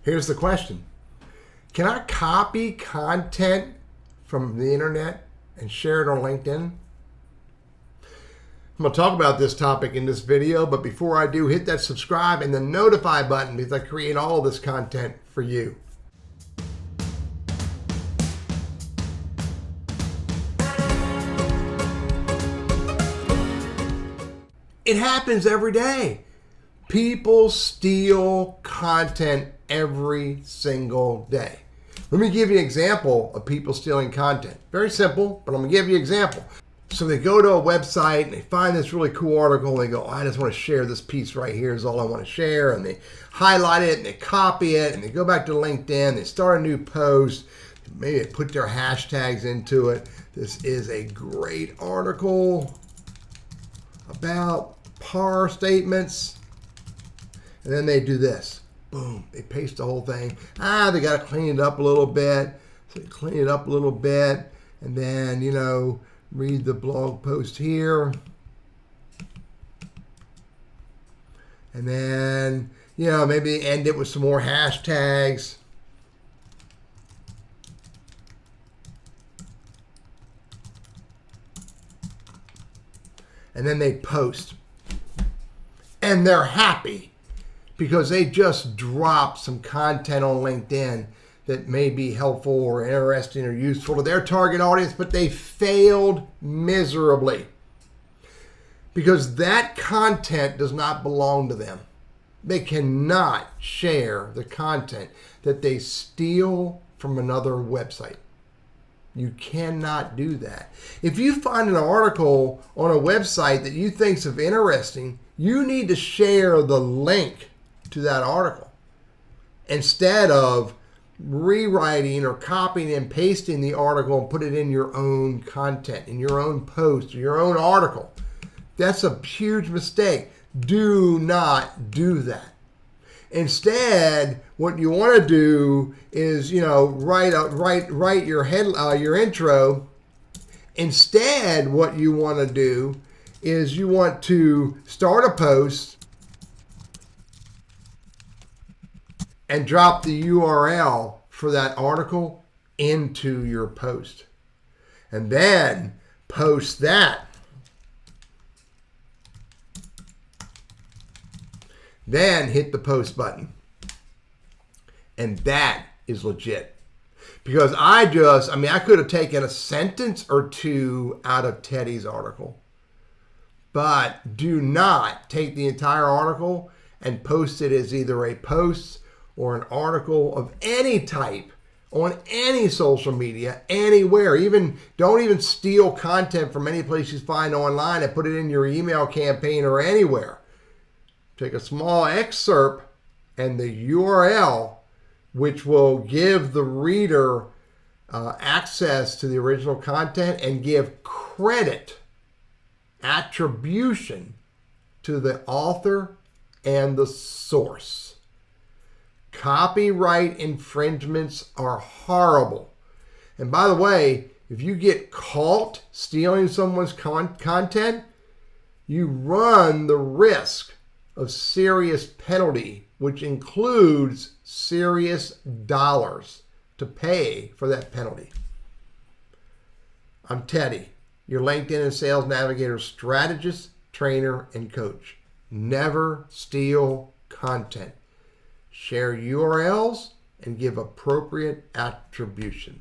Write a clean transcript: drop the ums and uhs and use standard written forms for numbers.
Here's the question. Can I copy content from the internet and share it on LinkedIn? I'm going to talk about this topic in this video, but before I do, hit that subscribe and the notify button because I create all this content for you. It happens every day. People steal content every single day. Let me give you an example of people stealing content. Very simple, but I'm going to give you an example. So they go to a website and they find this really cool article and they go, I just want to share this piece right here is all I want to share. And they highlight it and they copy it and they go back to LinkedIn. They start a new post. Maybe they put their hashtags into it. This is a great article about PAR statements. And then they do this. Boom. They paste the whole thing. They got to clean it up a little bit. So they clean it up a little bit. And then, read the blog post here. And then, maybe end it with some more hashtags. And then they post. And they're happy because they just dropped some content on LinkedIn that may be helpful or interesting or useful to their target audience, but they failed miserably because that content does not belong to them. They cannot share the content that they steal from another website. You cannot do that. If you find an article on a website that you think is interesting, you need to share the link to that article instead of rewriting or copying and pasting the article and put it in your own content, in your own post, or your own article. That's a huge mistake. Do not do that. Instead, what you want to do is, write your intro. Instead, what you want to do is you want to start a post and drop the URL for that article into your post. And then post that. Then hit the post button. And that is legit. Because I could have taken a sentence or two out of Teddy's article. But do not take the entire article and post it as either a post or an article of any type on any social media, anywhere. Don't even steal content from any place you find online and put it in your email campaign or anywhere. Take a small excerpt and the URL, which will give the reader access to the original content and give credit, attribution to the author and the source. Copyright infringements are horrible. And by the way, if you get caught stealing someone's content, you run the risk of serious penalty, which includes serious dollars to pay for that penalty. I'm Teddy, your LinkedIn and Sales Navigator strategist, trainer, and coach. Never steal content. Share URLs and give appropriate attribution.